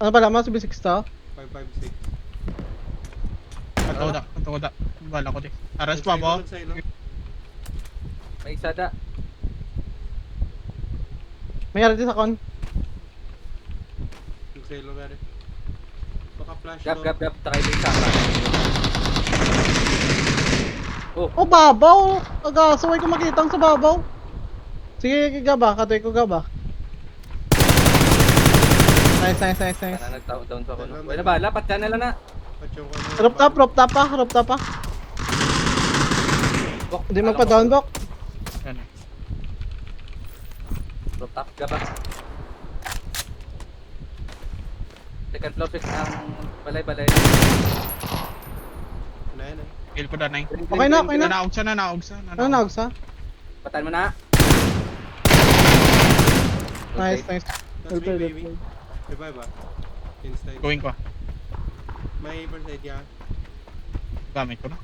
Ano pala, mas B6 to? 556. Ito ko da. Bala ko di. Aras pa mo. Nagsilo. May isa da. May yari din sa con. Nagsilo nga rin. Baka flash Gap, to. gap, gap. Takay din sa Oh, Oh, babaw! Agaso, ay ko makitang sa babaw. Sige, gaba. Katoy ko gaba. Nice. sana nag-down sa ako. Buhay na bala, patyan na lang na. Patsyong ko Roof top pa. Bok, Hindi magpa-down block. Yan. Roof top, gaba. Second floor fix ang balay-balay. Na yan eh. Kill ko da 9. Okay na. Naugsa na. Ano naugsa? Patayin mo na. Nice. Tapos may baby. Revive ba? Inside. Going ko. May first aid yan. Gamit ko na.